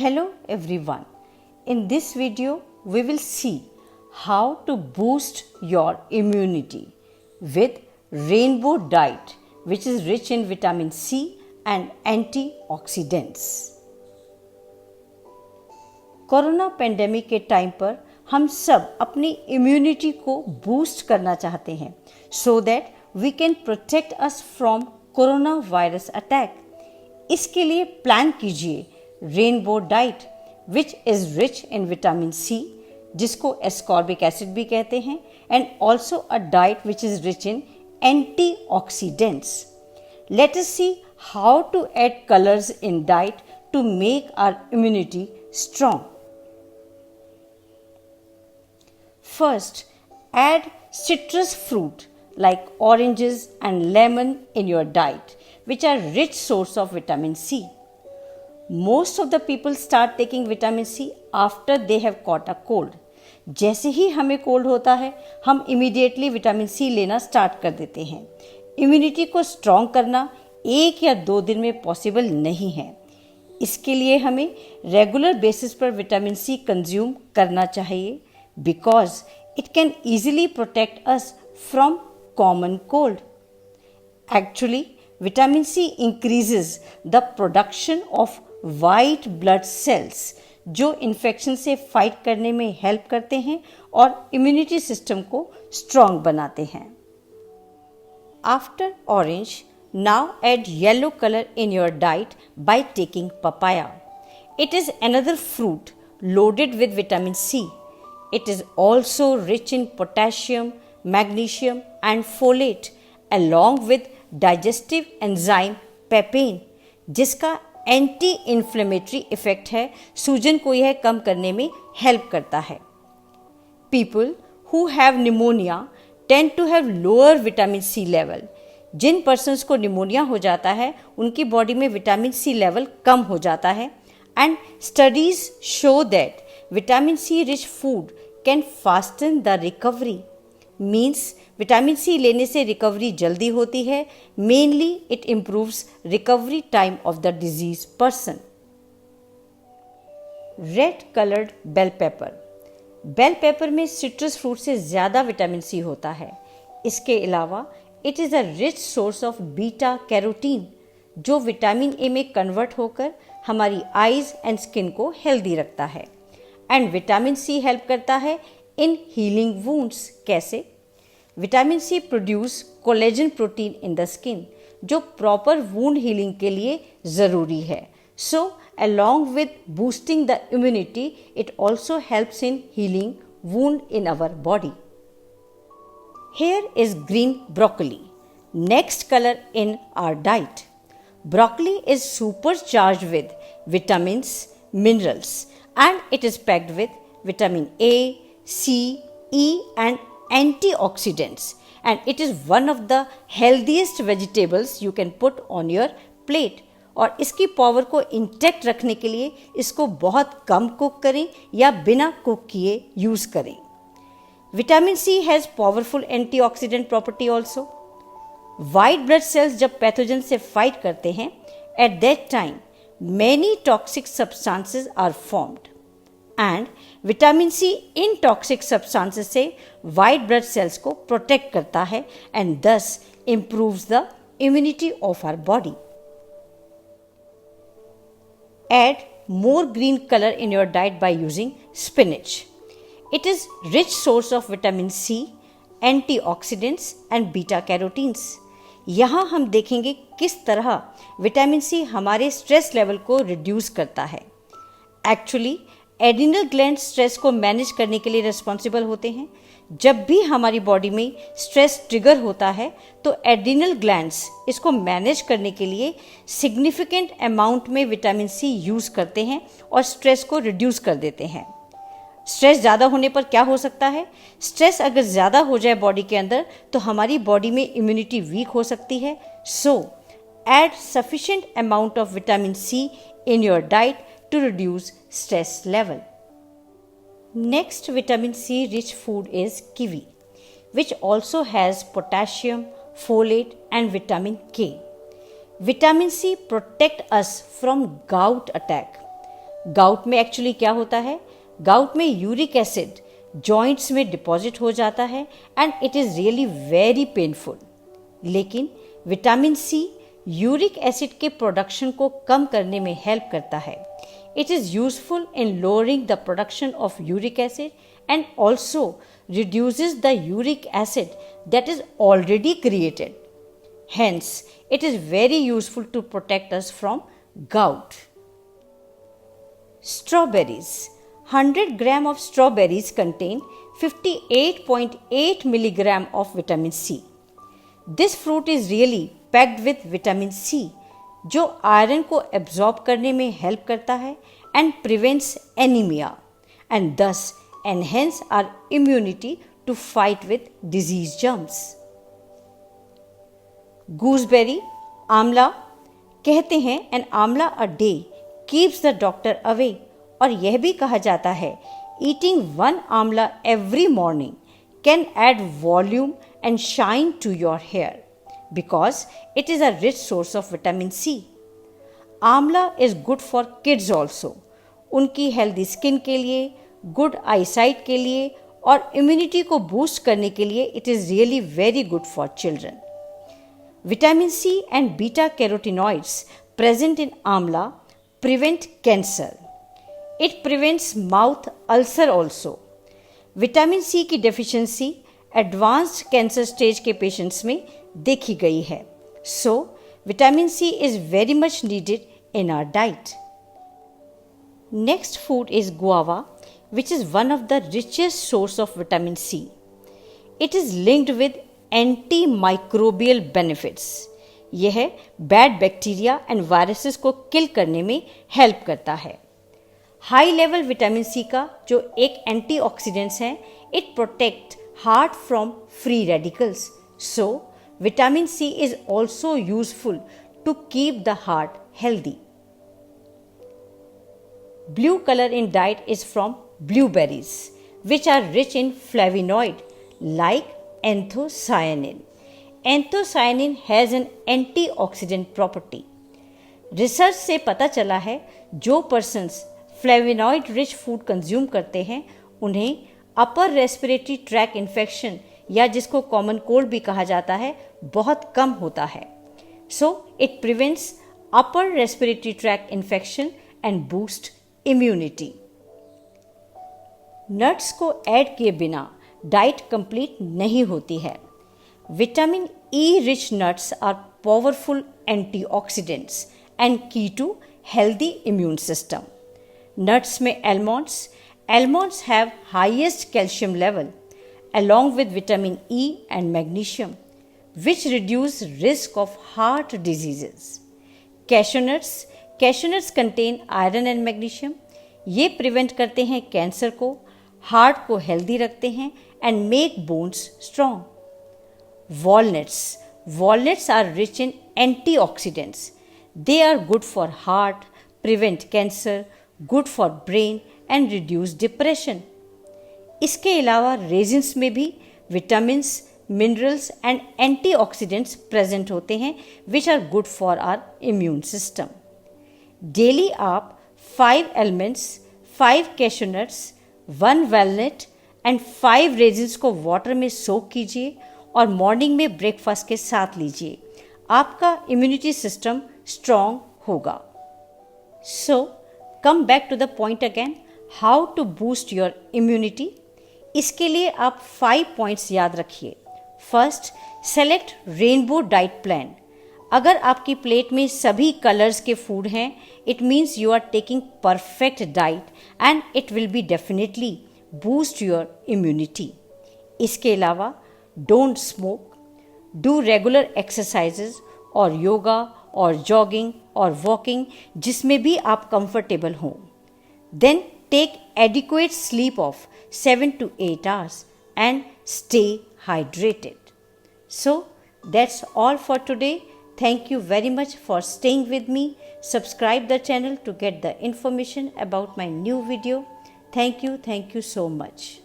Hello everyone. In this video, we will see how to boost your immunity with Rainbow Diet, which is rich in vitamin C and antioxidants. Corona pandemic के time पर हम सब अपनी immunity को boost करना चाहते हैं so that we can protect us from corona virus attack. इसके लिए प्लान कीजिए rainbow diet which is rich in vitamin C, जिसको एस्कॉर्बिक एसिड भी कहते हैं, and also a diet which is rich in antioxidants. Let us see how to add colours in diet to make our immunity strong. First, add citrus fruit like oranges and lemon in your diet, which are rich source of vitamin C. Most of the people start taking vitamin C after they have caught a cold. जैसे ही हमें cold होता है हम immediately vitamin C लेना start कर देते हैं. Immunity को स्ट्रॉन्ग करना 1 या 2 दिन में पॉसिबल नहीं है. इसके लिए हमें रेगुलर बेसिस पर विटामिन सी कंज्यूम करना चाहिए because it can easily protect us from common cold. Actually vitamin C increases the production of white blood cells जो इन्फेक्शन से फाइट करने में हेल्प करते हैं और इम्यूनिटी सिस्टम को स्ट्रॉन्ग बनाते हैं. After orange, now add yellow color in your diet by taking papaya. It is another fruit loaded with vitamin C. It is also rich in potassium, magnesium and folate along with digestive enzyme papain, जिसका anti inflammatory effect है. सूजन को यह कम करने में help करता है. People who have pneumonia tend to have lower vitamin C level. Jin persons को निमोनिया हो जाता है उनकी बॉडी में विटामिन सी लेवल कम हो जाता है. And studies show that vitamin C rich food can fasten the recovery. Means vitamin C लेने से रिकवरी जल्दी होती है. Mainly it improves recovery time of the disease person. Red coloured bell pepper. Bell pepper में citrus fruit से ज़्यादा vitamin C होता है. इसके अलावा it is a rich source of beta carotene जो विटामिन ए में कन्वर्ट होकर हमारी आईज एंड स्किन को हेल्दी रखता है. एंड विटामिन सी हेल्प करता है इन हीलिंग वुंड्स. कैसे? Vitamin C produce collagen protein in the skin जो प्रॉपर वुंड हीलिंग के लिए ज़रूरी है. सो along with boosting the immunity, it also helps in healing wound in our body. Here is green broccoli, next color in our diet. Broccoli is supercharged with vitamins, minerals, and it is packed with vitamin A, C, E and antioxidants. And it is one of the healthiest vegetables you can put on your plate. और इसकी power को intact रखने के लिए इसको बहुत कम cook करें या बिना कुक किए यूज़ करें. Vitamin C has powerful antioxidant property also. White blood cells जब पैथोजन से फाइट करते हैं at that time many toxic substances are formed and vitamin C in toxic substances से वाइट ब्लड सेल्स को protect करता है and thus improves the immunity of our body. Add more green color in your diet by using spinach. It is rich source of vitamin C, antioxidants and beta carotenes. यहाँ हम देखेंगे किस तरह vitamin C हमारे stress level को reduce करता है. Actually adrenal gland stress को मैनेज करने के लिए रिस्पॉन्सिबल होते हैं. जब भी हमारी बॉडी में स्ट्रेस ट्रिगर होता है तो एड्रिनल ग्लैंड्स इसको मैनेज करने के लिए सिग्निफिकेंट अमाउंट में विटामिन सी यूज़ करते हैं और स्ट्रेस को रिड्यूस कर देते हैं. स्ट्रेस ज़्यादा होने पर क्या हो सकता है? स्ट्रेस अगर ज़्यादा हो जाए बॉडी के अंदर तो हमारी बॉडी में इम्यूनिटी वीक हो सकती है. So add sufficient amount of vitamin C in your diet to reduce stress level. Next vitamin C rich food is kiwi, which also has potassium, folate and vitamin K. Vitamin C protect us from gout attack. Gout में actually क्या होता है? Gout में uric acid joints में deposit हो जाता है and it is really very painful. लेकिन विटामिन सी यूरिक एसिड के प्रोडक्शन को कम करने में हेल्प करता है। It is useful in lowering the production of uric acid and also reduces the uric acid that is already created. Hence, it is very useful to protect us from gout. Strawberries. 100 gram of strawberries contain 58.8 milligram of vitamin C. This fruit is really packed with vitamin C, जो iron को absorb करने में help करता है and prevents anemia and thus enhance our immunity to fight with disease germs. Gooseberry, आंवला, कहते हैं an आंवला a day keeps the doctor away, और यह भी कहा जाता है eating one आंवला every morning can add volume and shine to your hair because it is a rich source of vitamin C. आंवला is good for kids also. उनकी healthy skin के लिए, गुड आईसाइट के लिए और इम्यूनिटी को boost करने के लिए it is really very good for children. Vitamin C and beta carotenoids present in amla prevent cancer. It prevents mouth ulcer also. Vitamin C की डेफिशिएंसी एडवांस्ड कैंसर स्टेज के patients में देखी गई है। So vitamin C is very much needed in our diet. Next food is guava, which is one of the richest source of vitamin C. It is linked with antimicrobial benefits. यह bad bacteria and viruses को किल करने में help करता है। High level vitamin C का जो एक antioxidants है, it protect heart from free radicals. So vitamin C is also useful to keep the heart healthy. Blue color in diet is from blueberries, which are rich in flavonoid like anthocyanin. Anthocyanin has an antioxidant property. Research से पता चला है जो persons flavonoid rich food consume करते हैं उन्हें upper respiratory tract infection या जिसको कॉमन कोल्ड भी कहा जाता है बहुत कम होता है। So it prevents upper respiratory tract infection and boost immunity. Nuts को ऐड किए बिना डाइट कंप्लीट नहीं होती है। Vitamin E rich nuts are powerful antioxidants and key to healthy immune system. Nuts में almonds have highest calcium level along with vitamin E and magnesium, which reduce risk of heart diseases. Cashew nuts contain iron and magnesium. ये prevent करते हैं cancer को, heart को healthy रखते हैं and make bones strong. Walnuts are rich in antioxidants. They are good for heart, prevent cancer, good for brain and reduce depression. इसके अलावा raisins में भी vitamins, minerals and antioxidants present होते हैं which are good for our immune system. Daily आप 5 almonds, 5 cashew nuts, 1 walnut and 5 raisins को water में सोक कीजिए और मॉर्निंग में ब्रेकफास्ट के साथ लीजिए। आपका इम्यूनिटी सिस्टम स्ट्रॉन्ग होगा। So come back to the point again, how to boost your immunity. इसके लिए आप 5 पॉइंट्स याद रखिए। First, select rainbow diet plan. अगर आपकी प्लेट में सभी कलर्स के फूड हैं, it means you are taking perfect diet and it will be definitely boost your immunity. इसके अलावा don't smoke, do regular exercises और योगा और जॉगिंग और वॉकिंग जिसमें भी आप कंफर्टेबल हों। Then take adequate sleep of 7 to 8 hours and stay hydrated. So that's all for today. Thank you very much for staying with me. Subscribe the channel to get the information about my new video. Thank you so much.